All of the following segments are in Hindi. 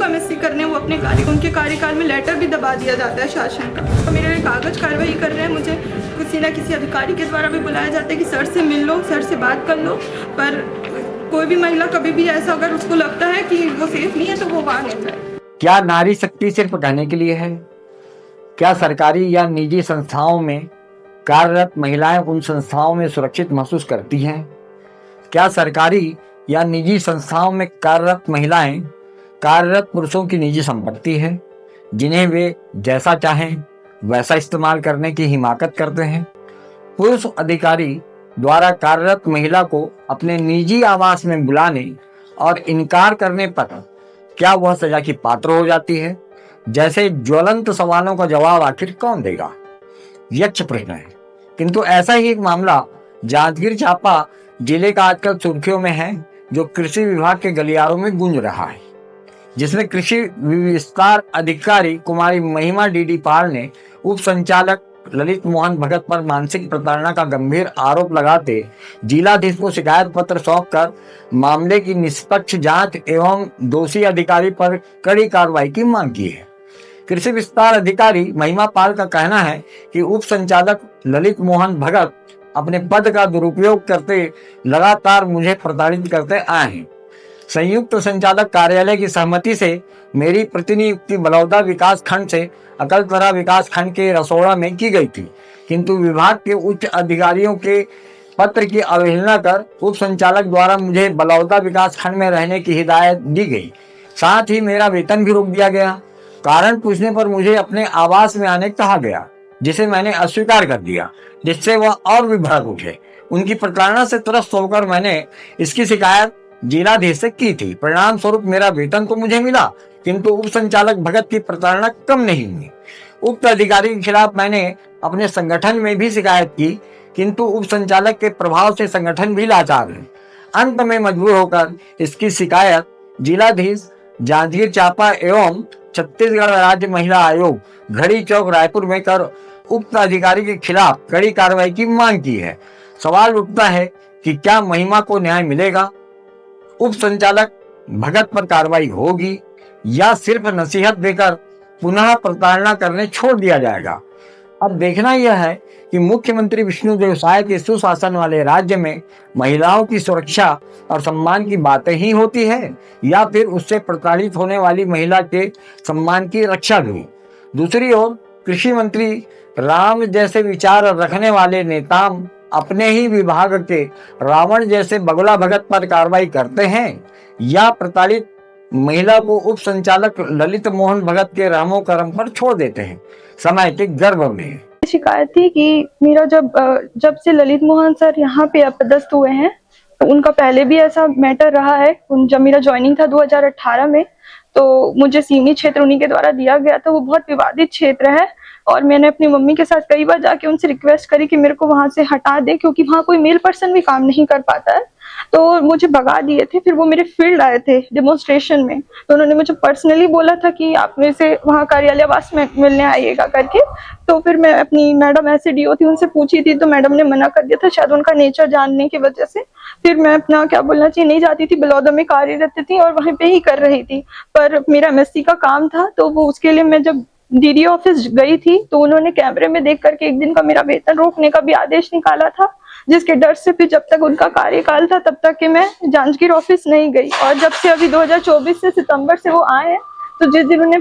एमएससी करने, वो अपने उनके कार्यकाल में लेटर भी दबा दिया जाता है शासन का। तो मेरे कागज कार्रवाई कर रहे हैं, मुझे किसी न किसी अधिकारी के द्वारा भी बुलाया जाता है कि सर से मिल लो, सर से बात कर लो। पर कोई भी महिला कभी भी ऐसा अगर उसको लगता है कि वो सेफ नहीं है तो वो वहाँ नहीं जाए। क्या नारी शक्ति सिर्फ कहने के लिए है? क्या सरकारी या निजी संस्थाओं में कार्यरत महिलाएं उन संस्थाओं में सुरक्षित महसूस करती हैं? क्या सरकारी या निजी संस्थाओं में कार्यरत महिलाएं कार्यरत पुरुषों की निजी संपत्ति है जिन्हें वे जैसा चाहें वैसा इस्तेमाल करने की हिमाकत करते हैं? पुरुष अधिकारी द्वारा कार्यरत महिला को अपने निजी आवास में बुलाने और इनकार करने पर क्या वह सजा की पात्र हो जाती है? जैसे ज्वलंत सवालों का जवाब आखिर कौन देगा? यक्ष प्रश्न है। किंतु ऐसा ही एक मामला जांजगीर चांपा जिले का आजकल सुर्खियों में है, जो कृषि विभाग के गलियारों में गूंज रहा है, जिसमें कृषि विस्तार अधिकारी कुमारी महिमा डीडी पाल ने उप संचालक ललित मोहन भगत पर मानसिक प्रताड़ना का गंभीर आरोप लगाते जिलाधीश को शिकायत पत्र सौंपकर मामले की निष्पक्ष जांच एवं दोषी अधिकारी पर कड़ी कार्रवाई की मांग की है। कृषि विस्तार अधिकारी महिमा पाल का कहना है कि उप संचालक ललित मोहन भगत अपने पद का दुरुपयोग करते लगातार मुझे प्रताड़ित करते आए हैं। संयुक्त संचालक कार्यालय की सहमति से मेरी प्रतिनियुक्ति बलौदा विकास खंड से अकलतरा विकास खंड के रसोड़ा में की गई थी, किंतु विभाग के उच्च अधिकारियों के पत्र की अवहेलना कर उप संचालक द्वारा मुझे बलौदा विकास खंड में रहने की हिदायत दी गई। साथ ही मेरा वेतन भी रोक दिया गया। कारण पूछने पर मुझे अपने आवास में आने कहा गया, जिसे मैंने अस्वीकार कर दिया, जिससे वह और भी भड़क उठे। उनकी प्रताड़ना से त्रस्त होकर मैंने इसकी शिकायत जिलाधीश से की थी। परिणाम स्वरूप मेरा वेतन तो मुझे मिला, किंतु उप संचालक भगत की प्रताड़ना कम नहीं हुई। उक्त अधिकारी के खिलाफ मैंने अपने संगठन में भी शिकायत की, किंतु उप संचालक के प्रभाव से संगठन भी लाचार है। अंत में मजबूर होकर इसकी शिकायत जिलाधीश जांजगीर चांपा एवं छत्तीसगढ़ राज्य महिला आयोग घड़ी चौक रायपुर में कर उक्त अधिकारी के खिलाफ कड़ी कार्रवाई की मांग की है। सवाल उठता है कि क्या महिमा को न्याय मिलेगा? उप संचालक भगत पर कार्रवाई होगी या सिर्फ नसीहत देकर पुनः प्रताड़ना करने छोड़ दिया जाएगा? अब देखना यह है कि मुख्यमंत्री विष्णुदेव साय के सुशासन वाले राज्य में महिलाओं की सुरक्षा और सम्मान की बातें ही होती है या फिर उससे प्रताड़ित होने वाली महिला के सम्मान की रक्षा भी। दूसरी ओर कृषि मंत्री राम जैसे विचार रखने वाले नेता अपने ही विभाग के रावण जैसे बगुला भगत पर कार्रवाई करते हैं या प्रताड़ित महिला को उप संचालक ललित मोहन भगत के रामो कर्म पर छोड़ देते हैं। समय के गर्भ में शिकायत थी कि मेरा जब से ललित मोहन सर यहाँ पे अपदस्थ हुए हैं, तो उनका पहले भी ऐसा मैटर रहा है। जब मेरा ज्वाइनिंग था 2018 में, तो मुझे सीमी क्षेत्र उन्हीं के द्वारा दिया गया था। वो बहुत विवादित क्षेत्र है और मैंने अपनी मम्मी के साथ कई बार जाके उनसे रिक्वेस्ट करी कि मेरे को वहां से हटा दे, क्योंकि वहां कोई मेल पर्सन भी काम नहीं कर पाता है। तो मुझे भगा दिए थे। फिर वो मेरे फील्ड आए थे डेमोन्स्ट्रेशन में, तो उन्होंने मुझे पर्सनली बोला था कि आप मेरे से वहाँ कार्यालयवास में मिलने आइएगा करके। तो फिर मैं अपनी मैडम एसडीओ थी, उनसे पूछी थी, तो मैडम ने मना कर दिया था, शायद उनका नेचर जानने की वजह से। फिर मैं अपना क्या बोलना चाहिए नहीं जाती थी, बलौदा में कार्यरत थी और वहीं पे ही कर रही थी। पर मेरा एमएससी का काम था, तो वो उसके लिए मैं जब डीडीओ ऑफिस गई थी, तो उन्होंने कैमरे में देख करके एक दिन का मेरा वेतन रोकने का भी आदेश निकाला था, जिसके डर से फिर जब तक उनका कार्यकाल था तब तक कि मैं जांजगीर ऑफिस नहीं गई। और जब से अभी 2024 से सितंबर से वो आए हैं, तो जिस दिन उन्होंने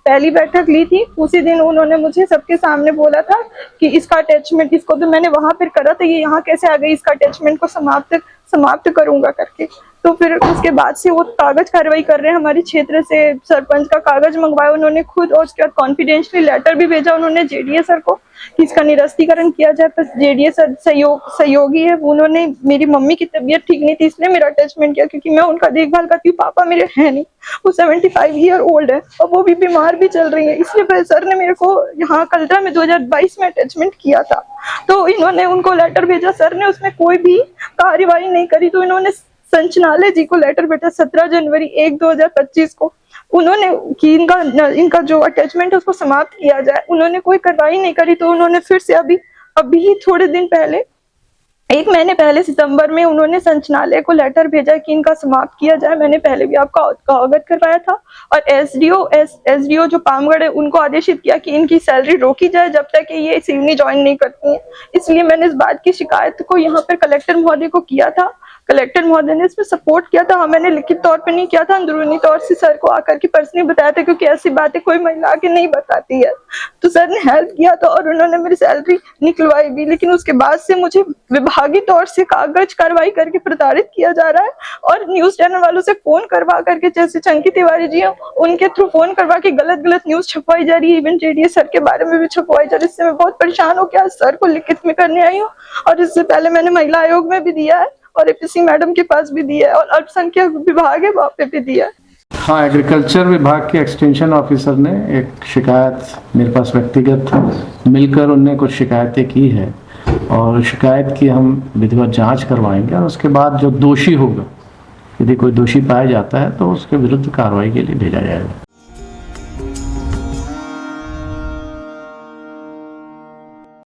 पहली बैठक ली थी, उसी दिन उन्होंने मुझे सबके सामने बोला था कि इसका अटैचमेंट, इसको तो मैंने वहां पर करा था, ये यहाँ कैसे आ गई, इसका अटैचमेंट को समाप्त करूंगा करके। तो फिर उसके बाद से वो कागज कार्रवाई कर रहे हैं। हमारे क्षेत्र से सरपंच का कागज मंगवाया उन्होंने खुद, और उसके बाद कॉन्फिडेंशियली लेटर भी भेजा उन्होंने जेडीए सर को कि इसका निरस्तीकरण किया जाए। पर जेडीए सर सहयोगी है, उन्होंने, मेरी मम्मी की तबीयत ठीक नहीं थी इसलिए मेरा अटैचमेंट किया, क्योंकि मैं उनका देखभाल करती हूँ, पापा मेरे है नहीं, वो 75 ईयर ओल्ड है और वो भी बीमार भी चल रही है, इसलिए फिर सर ने मेरे को यहाँ कल्टरा में 2022 में अटैचमेंट किया था। तो इन्होंने उनको लेटर भेजा, सर ने उसमें कोई भी कार्यवाही नहीं करी। तो इन्होंने संचालय जी को लेटर भेजा 17 जनवरी 2025 को, उन्होंने कि इनका जो अटैचमेंट है उसको समाप्त किया जाए। उन्होंने कोई कार्रवाई नहीं करी। तो उन्होंने फिर से अभी थोड़े दिन पहले 1 महीने पहले सितंबर में उन्होंने संचालय को लेटर भेजा कि इनका समाप्त किया जाए। मैंने पहले भी आपको अवगत करवाया था। और एसडीओ जो पामगढ़ है उनको आदेशित किया कि इनकी सैलरी रोकी जाए जब तक कि ये सिवनी ज्वाइन नहीं करती हैं। इसलिए मैंने इस बात की शिकायत को यहाँ पर कलेक्टर महोदय को किया था। कलेक्टर महोदय ने इसमें सपोर्ट किया था। हाँ, मैंने लिखित तौर पे नहीं किया था, अंदरूनी तौर से सर को आकर के पर्सनली बताया था, क्योंकि ऐसी बातें कोई महिला आके नहीं बताती है। तो सर ने हेल्प किया था और उन्होंने मेरी सैलरी निकलवाई भी, लेकिन उसके बाद से मुझे विभागीय तौर से कागज कार्रवाई करके प्रताड़ित किया जा रहा है। और न्यूज चैनल वालों से फोन करवा करके, जैसे चंकी तिवारी जी हैं, उनके थ्रू फोन करवा के गलत न्यूज छपवाई जा रही है। इवन जेडीएस सर के बारे में भी छपवाई जा रही है। इससे मैं बहुत परेशान हो गया। सर को लिखित में करने आई हूँ और इससे पहले मैंने महिला आयोग में भी दिया है और एपीसी मैडम के पास भी दिया है और अल्पसंख्यक विभाग है वहाँ पे भी दिया है। हाँ, एग्रीकल्चर विभाग के एक्सटेंशन ऑफिसर ने एक शिकायत मेरे पास व्यक्तिगत मिलकर उनने कुछ शिकायतें की है और शिकायत की हम विधिवत जांच करवाएंगे और उसके बाद जो दोषी होगा, यदि कोई दोषी पाया जाता है तो उसके विरुद्ध कार्रवाई के लिए भेजा जाएगा।